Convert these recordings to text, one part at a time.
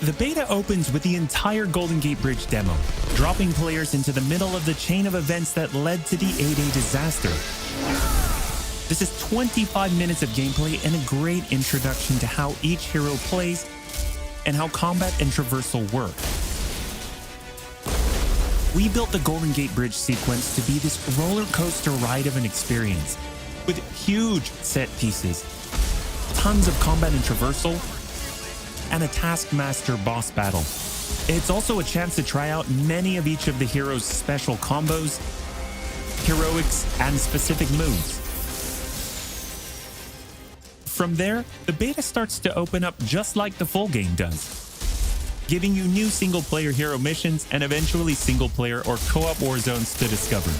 The beta opens with the entire Golden Gate Bridge demo, dropping players into the middle of the chain of events that led to the A-Day disaster. This is 25 minutes of gameplay and a great introduction to how each hero plays and how combat and traversal work. We built the Golden Gate Bridge sequence to be this roller coaster ride of an experience, with huge set pieces, tons of combat and traversal, and a Taskmaster boss battle. It's also a chance to try out many of each of the heroes' special combos, heroics, and specific moves. From there, the beta starts to open up just like the full game does, giving you new single-player hero missions and eventually single-player or co-op war zones to discover.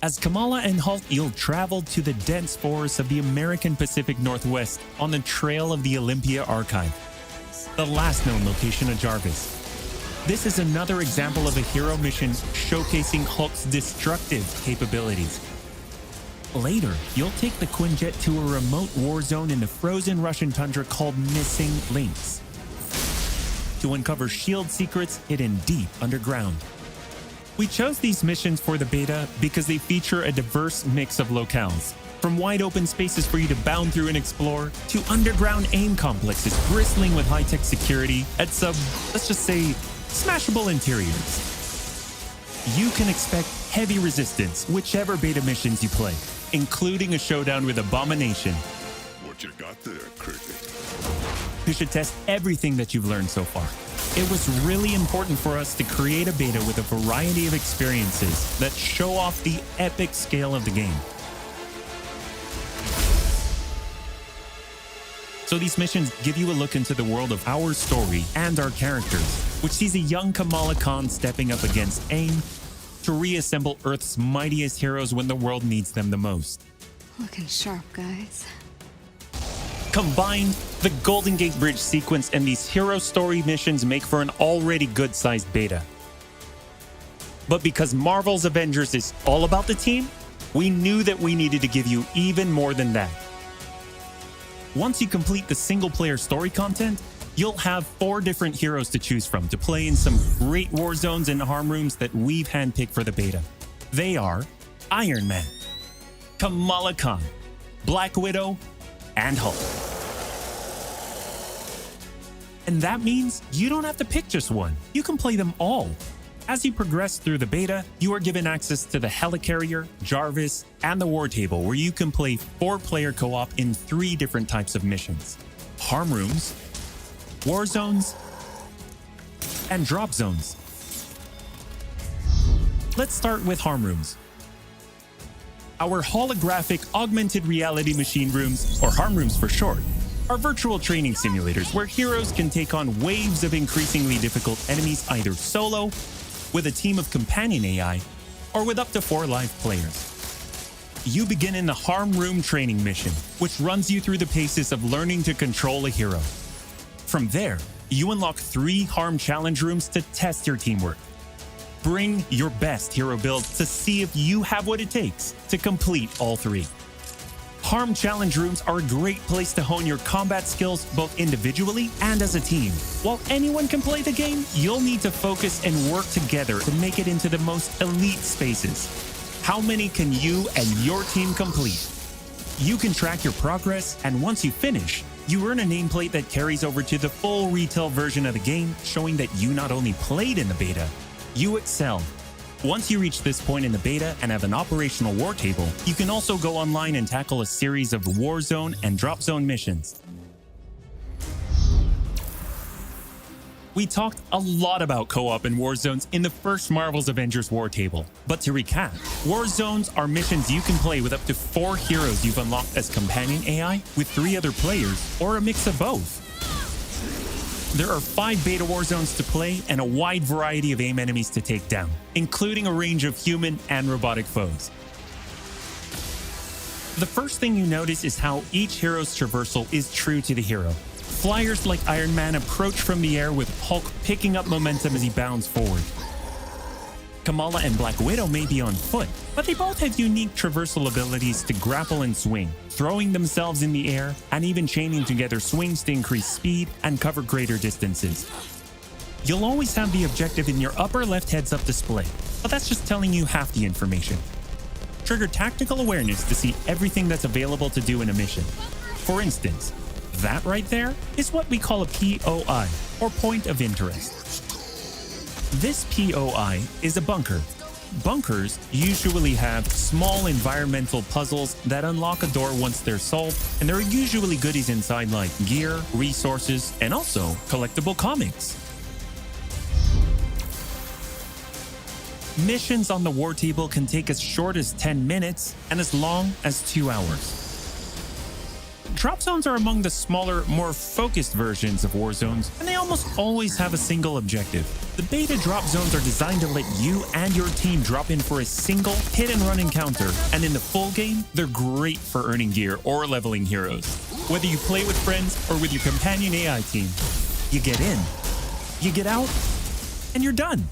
As Kamala and Hulk, you'll travel to the dense forests of the American Pacific Northwest on the trail of the Olympia Archive, the last known location of Jarvis. This is another example of a hero mission showcasing Hulk's destructive capabilities. Later, you'll take the Quinjet to a remote war zone in the frozen Russian tundra called Missing Links to uncover shield secrets hidden deep underground. We chose these missions for the beta because they feature a diverse mix of locales, from wide open spaces for you to bound through and explore, to underground AIM complexes bristling with high-tech security at some, let's just say, smashable interiors. You can expect heavy resistance whichever beta missions you play, including a showdown with Abomination. What you got there, Cricket? You should test everything that you've learned so far. It was really important for us to create a beta with a variety of experiences that show off the epic scale of the game. So these missions give you a look into the world of our story and our characters, which sees a young Kamala Khan stepping up against AIM to reassemble Earth's mightiest heroes when the world needs them the most. Looking sharp, guys. Combined, the Golden Gate Bridge sequence and these hero story missions make for an already good-sized beta. But because Marvel's Avengers is all about the team, we knew that we needed to give you even more than that. Once you complete the single-player story content, you'll have 4 different heroes to choose from to play in some great war zones and harm rooms that we've handpicked for the beta. They are Iron Man, Kamala Khan, Black Widow, and Hulk. And that means you don't have to pick just one. You can play them all. As you progress through the beta, you are given access to the Helicarrier, Jarvis, and the War Table, where you can play 4-player co-op in 3 different types of missions: harm rooms, war zones, and drop zones. Let's start with harm rooms. Our holographic augmented reality machine rooms, or harm rooms for short, are virtual training simulators where heroes can take on waves of increasingly difficult enemies either solo, with a team of companion AI, or with up to 4 live players. You begin in the harm room training mission, which runs you through the paces of learning to control a hero. From there, you unlock 3 harm challenge rooms to test your teamwork. Bring your best hero build to see if you have what it takes to complete all 3. Harm challenge rooms are a great place to hone your combat skills both individually and as a team. While anyone can play the game, you'll need to focus and work together to make it into the most elite spaces. How many can you and your team complete? You can track your progress, and once you finish, you earn a nameplate that carries over to the full retail version of the game, showing that you not only played in the beta, you excelled. Once you reach this point in the beta and have an operational war table, you can also go online and tackle a series of war zone and drop zone missions. We talked a lot about co-op and war zones in the first Marvel's Avengers war table. But to recap, war zones are missions you can play with up to 4 heroes you've unlocked as companion AI, with 3 other players, or a mix of both. There are 5 beta war zones to play and a wide variety of AIM enemies to take down, including a range of human and robotic foes. The first thing you notice is how each hero's traversal is true to the hero. Flyers like Iron Man approach from the air with Hulk picking up momentum as he bounds forward. Kamala and Black Widow may be on foot, but they both have unique traversal abilities to grapple and swing, throwing themselves in the air, and even chaining together swings to increase speed and cover greater distances. You'll always have the objective in your upper left heads-up display, but that's just telling you half the information. Trigger tactical awareness to see everything that's available to do in a mission. For instance, that right there is what we call a POI, or point of interest. This POI is a bunker. Bunkers usually have small environmental puzzles that unlock a door once they're solved, and there are usually goodies inside like gear, resources, and also collectible comics. Missions on the war table can take as short as 10 minutes and as long as 2 hours. Drop zones are among the smaller, more focused versions of war zones, and they almost always have a single objective. The beta drop zones are designed to let you and your team drop in for a single hit-and-run encounter, and in the full game, they're great for earning gear or leveling heroes. Whether you play with friends or with your companion AI team, you get in, you get out, and you're done.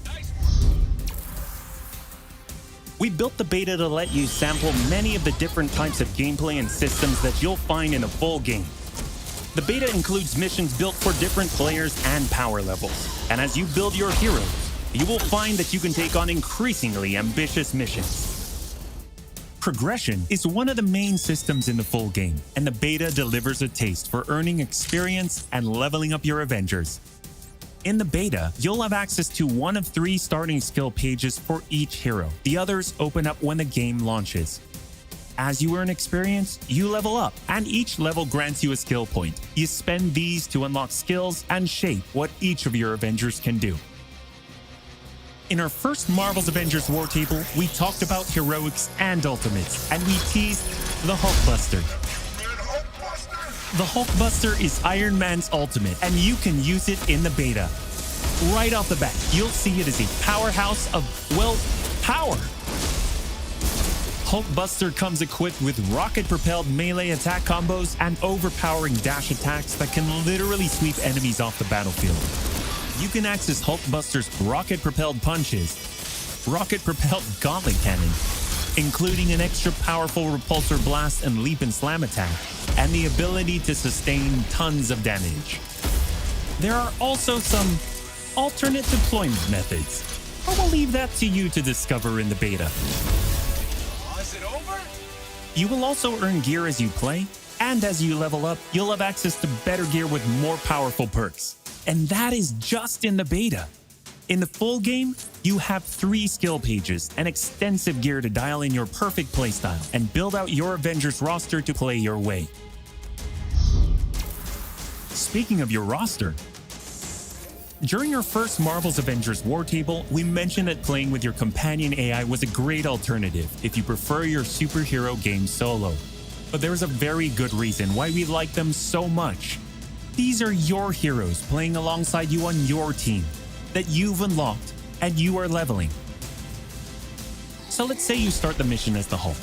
We built the beta to let you sample many of the different types of gameplay and systems that you'll find in a full game. The beta includes missions built for different players and power levels. And as you build your heroes, you will find that you can take on increasingly ambitious missions. Progression is one of the main systems in the full game, and the beta delivers a taste for earning experience and leveling up your Avengers. In the beta, you'll have access to one of 3 starting skill pages for each hero. The others open up when the game launches. As you earn experience, you level up, and each level grants you a skill point. You spend these to unlock skills and shape what each of your Avengers can do. In our first Marvel's Avengers War Table, we talked about heroics and ultimates, and we teased the Hulkbuster. The Hulkbuster is Iron Man's ultimate, and you can use it in the beta. Right off the bat, you'll see it as a powerhouse of, well, power. Hulkbuster comes equipped with rocket-propelled melee attack combos and overpowering dash attacks that can literally sweep enemies off the battlefield. You can access Hulkbuster's rocket-propelled punches, rocket-propelled gauntlet cannon, including an extra powerful repulsor blast and leap and slam attack, and the ability to sustain tons of damage. There are also some alternate deployment methods, but we'll leave that to you to discover in the beta. Is it over? You will also earn gear as you play, and as you level up, you'll have access to better gear with more powerful perks. And that is just in the beta. In the full game, you have 3 skill pages and extensive gear to dial in your perfect playstyle and build out your Avengers roster to play your way. Speaking of your roster, during our first Marvel's Avengers War Table, we mentioned that playing with your companion AI was a great alternative if you prefer your superhero game solo. But there's a very good reason why we like them so much. These are your heroes playing alongside you on your team that you've unlocked and you are leveling. So let's say you start the mission as the Hulk.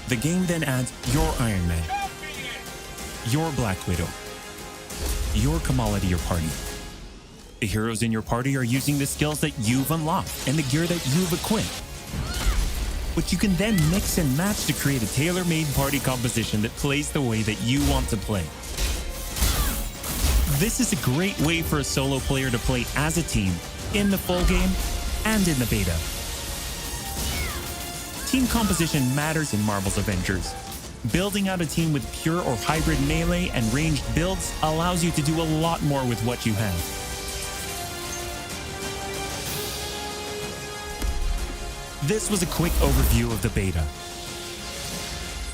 The game then adds your Iron Man, your Black Widow, your Kamala to your party. The heroes in your party are using the skills that you've unlocked and the gear that you've equipped. But you can then mix and match to create a tailor-made party composition that plays the way that you want to play. This is a great way for a solo player to play as a team in the full game and in the beta. Team composition matters in Marvel's Avengers. Building out a team with pure or hybrid melee and ranged builds allows you to do a lot more with what you have. This was a quick overview of the beta.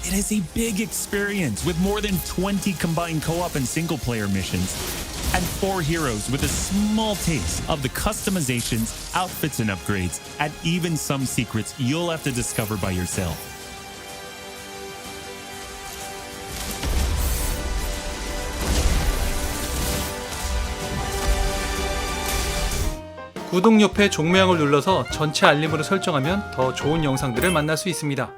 It is a big experience with more than 20 combined co-op and single-player missions, and 4 heroes with a small taste of the customizations, outfits and upgrades, and even some secrets you'll have to discover by yourself. 구독 옆에 종모양을 눌러서 전체 알림으로 설정하면 더 좋은 영상들을 만날 수 있습니다.